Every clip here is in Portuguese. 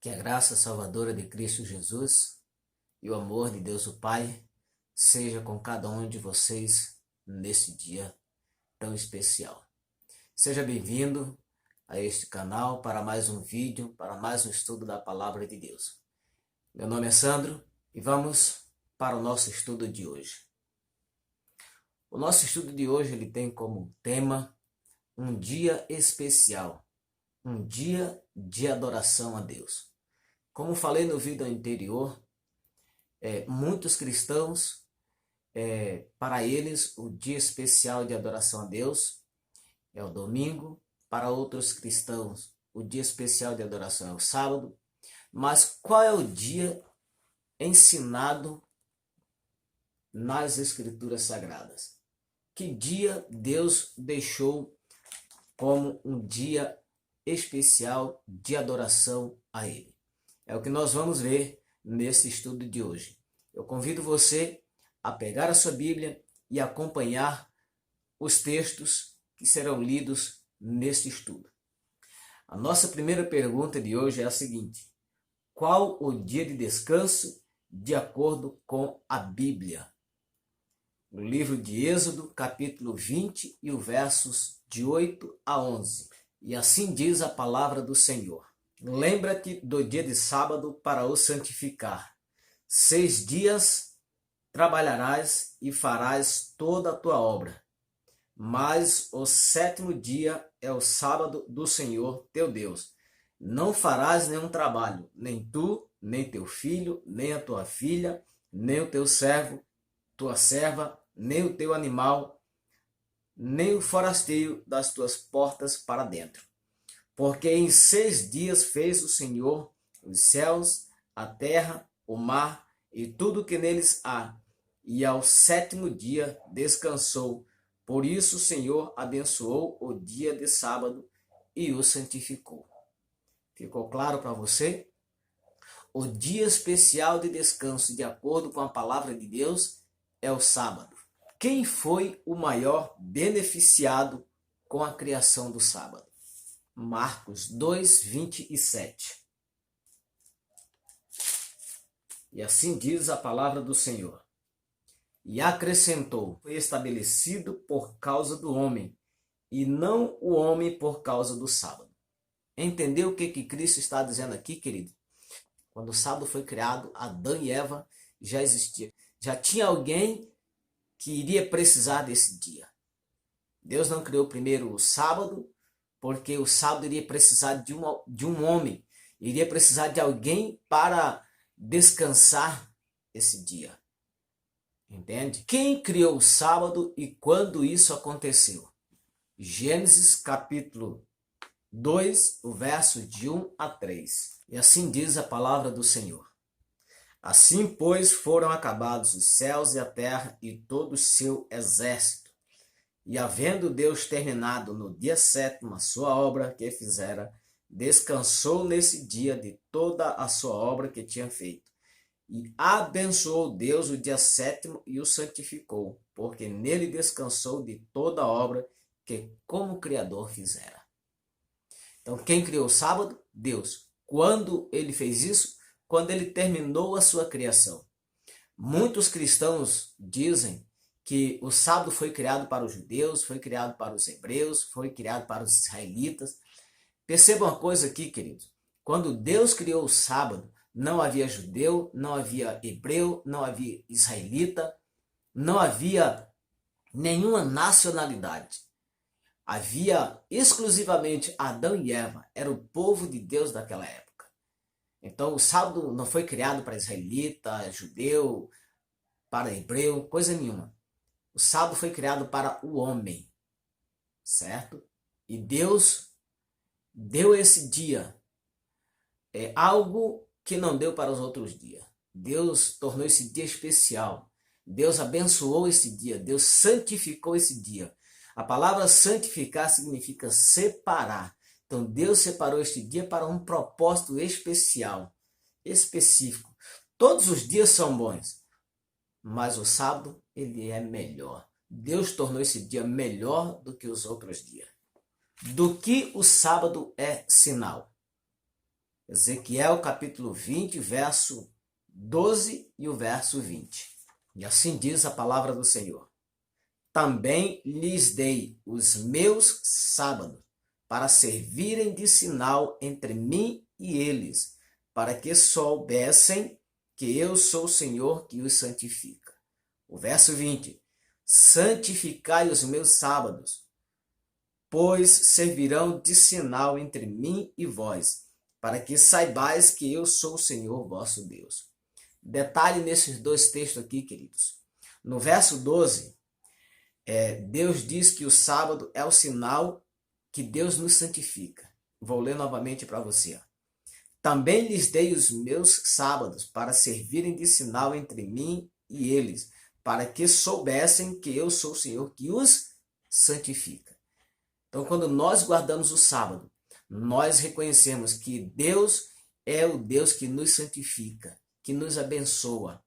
Que a graça salvadora de Cristo Jesus e o amor de Deus o Pai seja com cada um de vocês nesse dia tão especial. Seja bem-vindo a este canal para mais um vídeo, para mais um estudo da Palavra de Deus. Meu nome é Sandro e vamos para o nosso estudo de hoje. O nosso estudo de hoje ele tem como tema um dia especial, um dia de adoração a Deus. Como falei no vídeo anterior, muitos cristãos, para eles, o dia especial de adoração a Deus é o domingo. Para outros cristãos, o dia especial de adoração é o sábado. Mas qual é o dia ensinado nas Escrituras Sagradas? Que dia Deus deixou como um dia especial de adoração a Ele? É o que nós vamos ver nesse estudo de hoje. Eu convido você a pegar a sua Bíblia e acompanhar os textos que serão lidos neste estudo. A nossa primeira pergunta de hoje é a seguinte: qual o dia de descanso de acordo com a Bíblia? No livro de Êxodo, capítulo 20 e os versos de 8 a 11. E assim diz a palavra do Senhor: Lembra-te do dia de sábado para o santificar. 6 dias trabalharás e farás toda a tua obra. Mas o 7º dia é o sábado do Senhor teu Deus. Não farás nenhum trabalho, nem tu, nem teu filho, nem a tua filha, nem o teu servo, tua serva, nem o teu animal, nem o forasteiro das tuas portas para dentro. Porque em 6 dias fez o Senhor os céus, a terra, o mar e tudo que neles há, e ao 7º dia descansou. Por isso o Senhor abençoou o dia de sábado e o santificou. Ficou claro para você? O dia especial de descanso, de acordo com a palavra de Deus, é o sábado. Quem foi o maior beneficiado com a criação do sábado? Marcos 2, 27. E assim diz a palavra do Senhor. E acrescentou: foi estabelecido por causa do homem, e não o homem por causa do sábado. Entendeu o que Cristo está dizendo aqui, querido? Quando o sábado foi criado, Adão e Eva já existiam. Já tinha alguém que iria precisar desse dia. Deus não criou primeiro o sábado, porque o sábado iria precisar de um homem, iria precisar de alguém para descansar esse dia. Entende? Quem criou o sábado e quando isso aconteceu? Gênesis capítulo 2, o verso de 1 a 3. E assim diz a palavra do Senhor. Assim, pois, foram acabados os céus e a terra e todo o seu exército. E havendo Deus terminado no dia 7º a sua obra que fizera, descansou nesse dia de toda a sua obra que tinha feito. E abençoou Deus o dia 7º e o santificou, porque nele descansou de toda a obra que como Criador fizera. Então, quem criou o sábado? Deus. Quando ele fez isso? Quando ele terminou a sua criação. Muitos cristãos dizem que o sábado foi criado para os judeus, foi criado para os hebreus, foi criado para os israelitas. Perceba uma coisa aqui, queridos. Quando Deus criou o sábado, não havia judeu, não havia hebreu, não havia israelita, não havia nenhuma nacionalidade. Havia exclusivamente Adão e Eva, era o povo de Deus daquela época. Então o sábado não foi criado para israelita, judeu, para hebreu, coisa nenhuma. O sábado foi criado para o homem, certo? E Deus deu esse dia, algo que não deu para os outros dias. Deus tornou esse dia especial. Deus abençoou esse dia. Deus santificou esse dia. A palavra santificar significa separar. Então Deus separou este dia para um propósito especial, específico. Todos os dias são bons, mas o sábado ele é melhor. Deus tornou esse dia melhor do que os outros dias. Do que o sábado é sinal? Ezequiel capítulo 20, verso 12 e o verso 20. E assim diz a palavra do Senhor. Também lhes dei os meus sábados para servirem de sinal entre mim e eles, para que soubessem que eu sou o Senhor que os santifica. O verso 20. Santificai os meus sábados, pois servirão de sinal entre mim e vós, para que saibais que eu sou o Senhor vosso Deus. Detalhe nesses dois textos aqui, queridos. No verso 12, Deus diz que o sábado é o sinal que Deus nos santifica. Vou ler novamente para você. Também lhes dei os meus sábados para servirem de sinal entre mim e eles, para que soubessem que eu sou o Senhor que os santifica. Então, quando nós guardamos o sábado, nós reconhecemos que Deus é o Deus que nos santifica, que nos abençoa.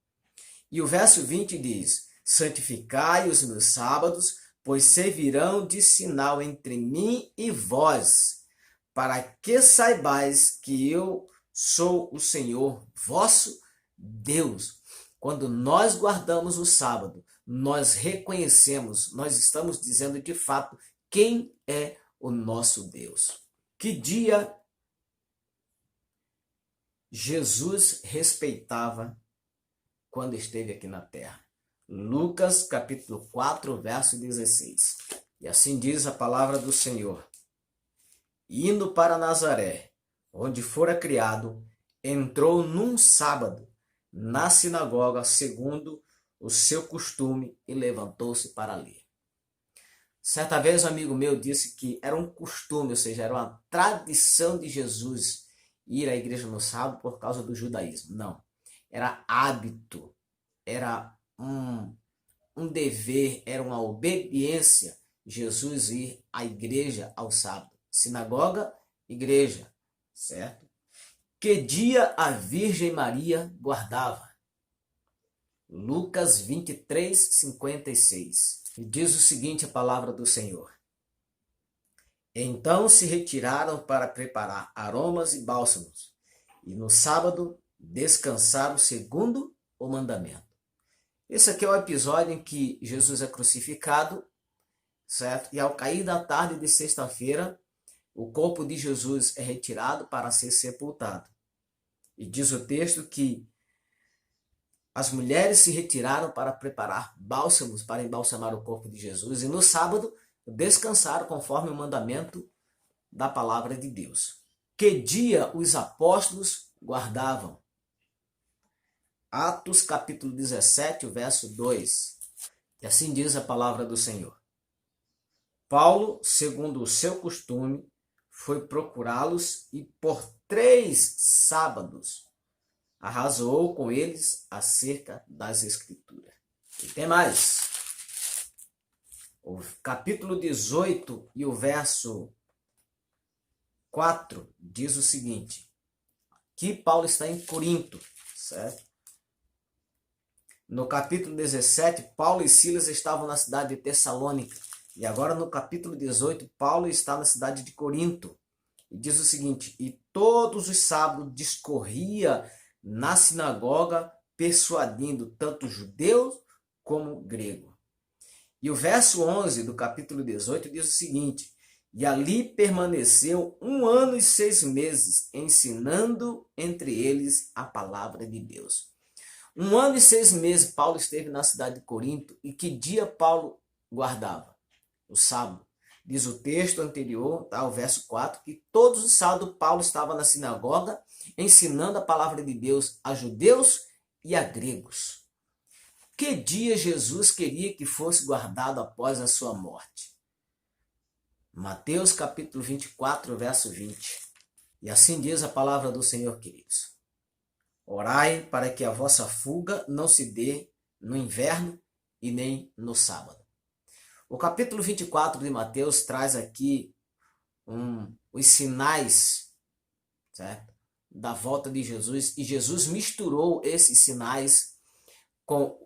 E o verso 20 diz: santificai os meus sábados, pois servirão de sinal entre mim e vós, para que saibais que eu sou o Senhor vosso Deus. Quando nós guardamos o sábado, nós reconhecemos, nós estamos dizendo de fato quem é o nosso Deus. Que dia Jesus respeitava quando esteve aqui na terra? Lucas capítulo 4, verso 16. E assim diz a palavra do Senhor. Indo para Nazaré, onde fora criado, entrou num sábado na sinagoga, segundo o seu costume, e levantou-se para ler. Certa vez um amigo meu disse que era um costume, ou seja, era uma tradição de Jesus ir à igreja no sábado por causa do judaísmo. Não, era hábito, era um dever, era uma obediência Jesus ir à igreja ao sábado. Sinagoga, igreja, certo? Que dia a Virgem Maria guardava? Lucas 23, 56. E diz o seguinte a palavra do Senhor. Então se retiraram para preparar aromas e bálsamos, e no sábado descansaram segundo o mandamento. Esse aqui é o episódio em que Jesus é crucificado, certo? E ao cair da tarde de sexta-feira, o corpo de Jesus é retirado para ser sepultado. E diz o texto que as mulheres se retiraram para preparar bálsamos para embalsamar o corpo de Jesus. E no sábado descansaram conforme o mandamento da palavra de Deus. Que dia os apóstolos guardavam? Atos capítulo 17, verso 2. E assim diz a palavra do Senhor. Paulo, segundo o seu costume, foi procurá-los e por 3 sábados arrazoou com eles acerca das Escrituras. E tem mais. O capítulo 18 e o verso 4 diz o seguinte. Aqui Paulo está em Corinto, certo? No capítulo 17, Paulo e Silas estavam na cidade de Tessalônica. E agora no capítulo 18, Paulo está na cidade de Corinto. E diz o seguinte, e todos os sábados discorria na sinagoga, persuadindo tanto judeus como grego. E o verso 11 do capítulo 18 diz o seguinte, e ali permaneceu 1 ano e 6 meses, ensinando entre eles a palavra de Deus. 1 ano e 6 meses Paulo esteve na cidade de Corinto, e que dia Paulo guardava? O sábado. Diz o texto anterior, tá, o verso 4, que todos os sábados Paulo estava na sinagoga, ensinando a palavra de Deus a judeus e a gregos. Que dia Jesus queria que fosse guardado após a sua morte? Mateus capítulo 24, verso 20. E assim diz a palavra do Senhor, queridos. Orai para que a vossa fuga não se dê no inverno e nem no sábado. O capítulo 24 de Mateus traz aqui os sinais, certo, da volta de Jesus. E Jesus misturou esses sinais com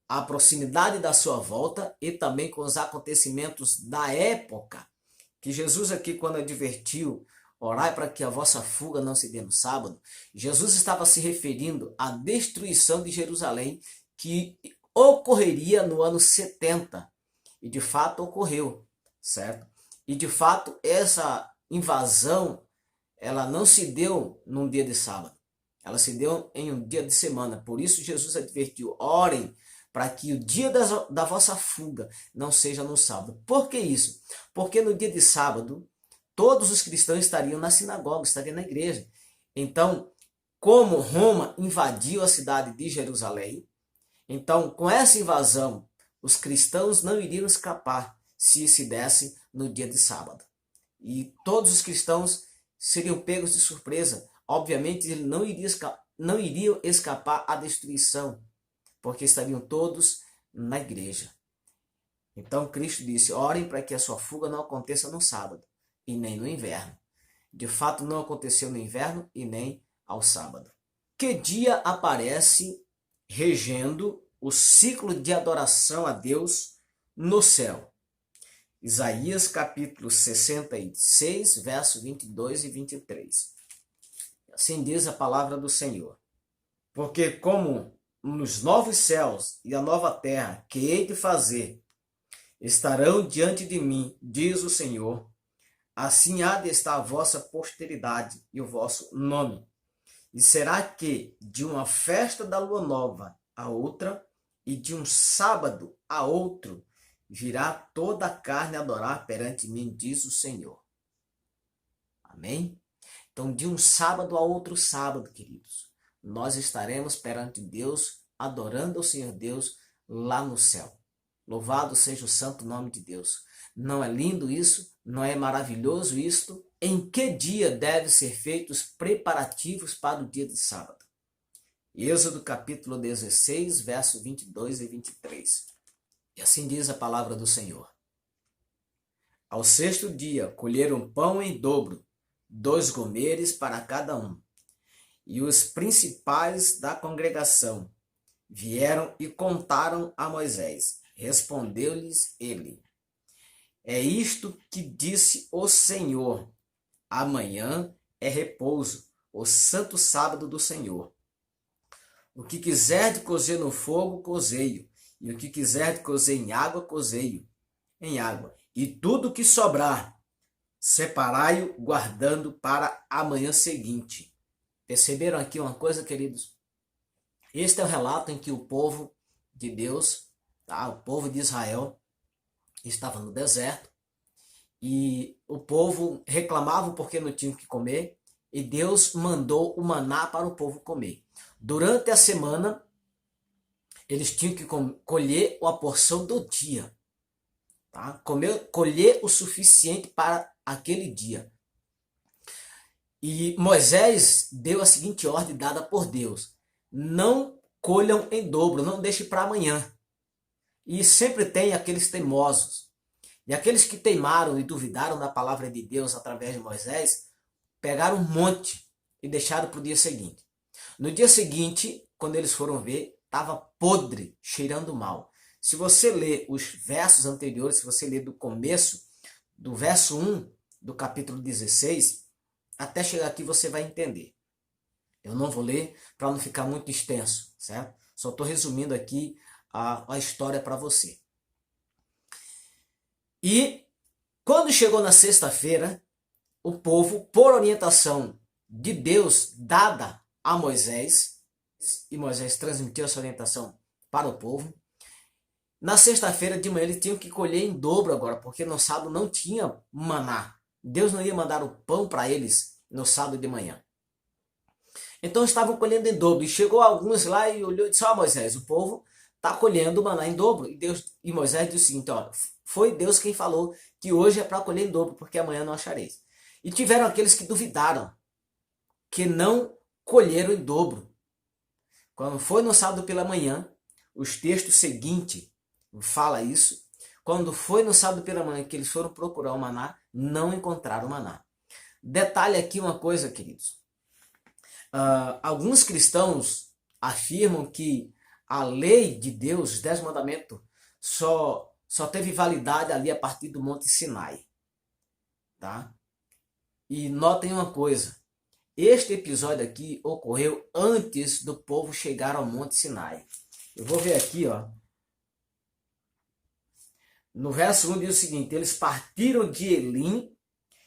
a proximidade da sua volta e também com os acontecimentos da época. Que Jesus aqui, quando advertiu, orai para que a vossa fuga não se dê no sábado, Jesus estava se referindo à destruição de Jerusalém que ocorreria no ano 70. E de fato ocorreu, certo? E de fato essa invasão, ela não se deu num dia de sábado. Ela se deu em um dia de semana. Por isso Jesus advertiu, orem para que o dia da vossa fuga não seja no sábado. Por que isso? Porque no dia de sábado, todos os cristãos estariam na sinagoga, estariam na igreja. Então, como Roma invadiu a cidade de Jerusalém, então com essa invasão, os cristãos não iriam escapar se se desse no dia de sábado. E todos os cristãos seriam pegos de surpresa. Obviamente, eles não iriam escapar à destruição, porque estariam todos na igreja. Então Cristo disse, orem para que a sua fuga não aconteça no sábado e nem no inverno. De fato, não aconteceu no inverno e nem ao sábado. Que dia aparece regendo o ciclo de adoração a Deus no céu? Isaías capítulo 66, verso 22 e 23. Assim diz a palavra do Senhor. Porque como nos novos céus e a nova terra que hei de fazer estarão diante de mim, diz o Senhor, assim há de estar a vossa posteridade e o vosso nome. E será que de uma festa da lua nova a outra, e de um sábado a outro, virá toda a carne adorar perante mim, diz o Senhor. Amém? Então, de um sábado a outro sábado, queridos, nós estaremos perante Deus, adorando o Senhor Deus lá no céu. Louvado seja o santo nome de Deus. Não é lindo isso? Não é maravilhoso isto? Em que dia devem ser feitos preparativos para o dia de sábado? Êxodo capítulo 16, verso 22 e 23. E assim diz a palavra do Senhor. Ao sexto dia colheram pão em dobro, 2 gomeres para cada um. E os principais da congregação vieram e contaram a Moisés. Respondeu-lhes ele, é isto que disse o Senhor, amanhã é repouso, o santo sábado do Senhor. O que quiser de cozer no fogo, cozeio, e o que quiser de cozer em água, cozeio, em água. E tudo que sobrar, separai-o, guardando para a manhã seguinte. Perceberam aqui uma coisa, queridos? Este é o relato em que o povo de Deus, o povo de Israel, estava no deserto, e o povo reclamava porque não tinha o que comer, e Deus mandou o maná para o povo comer. Durante a semana, eles tinham que colher a porção do dia. Tá? Colher o suficiente para aquele dia. E Moisés deu a seguinte ordem dada por Deus. Não colham em dobro, não deixe para amanhã. E sempre tem aqueles teimosos. E aqueles que teimaram e duvidaram da palavra de Deus através de Moisés, pegaram um monte e deixaram para o dia seguinte. No dia seguinte, quando eles foram ver, estava podre, cheirando mal. Se você ler os versos anteriores, se você ler do começo, do verso 1 do capítulo 16, até chegar aqui você vai entender. Eu não vou ler para não ficar muito extenso, certo? Só estou resumindo aqui a história para você. E quando chegou na sexta-feira, o povo, por orientação de Deus dada a Moisés, e Moisés transmitiu essa orientação para o povo, na sexta-feira de manhã eles tinham que colher em dobro agora, porque no sábado não tinha maná. Deus não ia mandar o pão para eles no sábado de manhã. Então estavam colhendo em dobro. E chegou alguns lá e olhou e disse, Moisés, o povo está colhendo maná em dobro. E Moisés disse o seguinte, foi Deus quem falou que hoje é para colher em dobro, porque amanhã não achareis. E tiveram aqueles que duvidaram, que não colheram em dobro. Quando foi no sábado pela manhã, os textos seguintes fala isso. Quando foi no sábado pela manhã que eles foram procurar o maná, não encontraram o maná. Detalhe aqui uma coisa, queridos. Alguns cristãos afirmam que a lei de Deus, os 10 mandamentos, só teve validade ali a partir do Monte Sinai. Tá? E notem uma coisa, este episódio aqui ocorreu antes do povo chegar ao Monte Sinai. Eu vou ver aqui, ó. No verso 1 diz o seguinte: eles partiram de Elim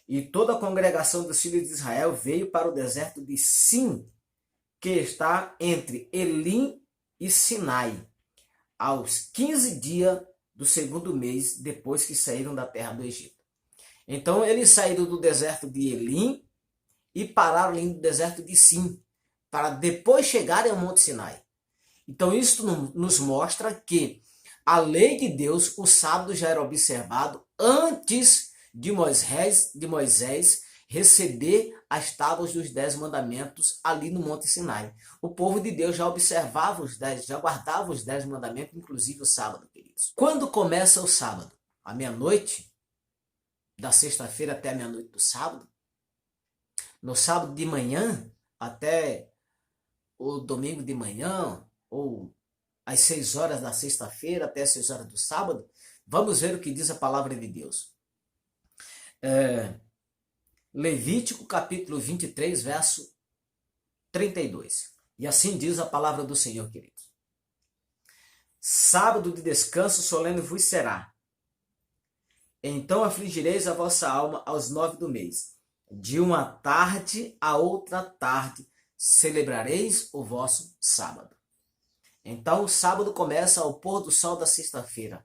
e toda a congregação dos filhos de Israel veio para o deserto de Sim, que está entre Elim e Sinai, aos 15 dias do segundo mês depois que saíram da terra do Egito. Então eles saíram do deserto de Elim e pararam ali no deserto de Sim, para depois chegarem ao Monte Sinai. Então isso nos mostra que a lei de Deus, o sábado já era observado antes de Moisés receber as tábuas dos 10 mandamentos ali no Monte Sinai. O povo de Deus já observava os 10, já guardava os 10 mandamentos, inclusive o sábado, queridos. Quando começa o sábado? À meia-noite, da sexta-feira até a meia-noite do sábado? No sábado de manhã até o domingo de manhã, ou às 6 horas da sexta-feira até as 6 horas do sábado? Vamos ver o que diz a palavra de Deus. Levítico capítulo 23, verso 32. E assim diz a palavra do Senhor, queridos. Sábado de descanso solene vos será. Então afligireis a vossa alma aos 9 do mês. De uma tarde a outra tarde celebrareis o vosso sábado. Então o sábado começa ao pôr do sol da sexta-feira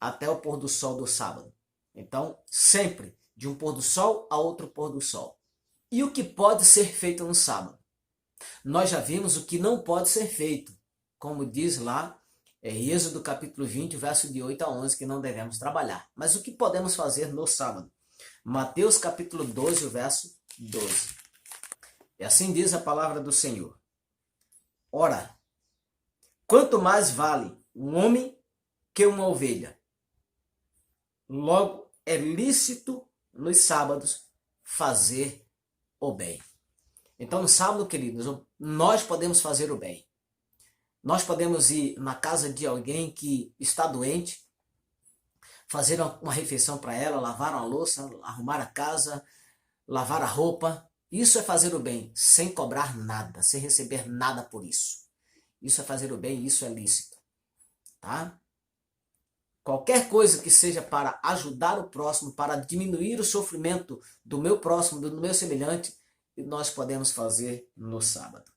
até o pôr do sol do sábado. Então, sempre de um pôr do sol a outro pôr do sol. E o que pode ser feito no sábado? Nós já vimos o que não pode ser feito, como diz lá Êxodo capítulo 20, verso de 8 a 11, que não devemos trabalhar. Mas o que podemos fazer no sábado? Mateus capítulo 12, verso 12. E assim diz a palavra do Senhor. Ora, quanto mais vale um homem que uma ovelha? Logo, é lícito nos sábados fazer o bem. Então, no sábado, queridos, nós podemos fazer o bem. Nós podemos ir na casa de alguém que está doente, fazer uma refeição para ela, lavar uma louça, arrumar a casa, lavar a roupa. Isso é fazer o bem, sem cobrar nada, sem receber nada por isso. Isso é fazer o bem, isso é lícito. Tá? Qualquer coisa que seja para ajudar o próximo, para diminuir o sofrimento do meu próximo, do meu semelhante, nós podemos fazer no sábado.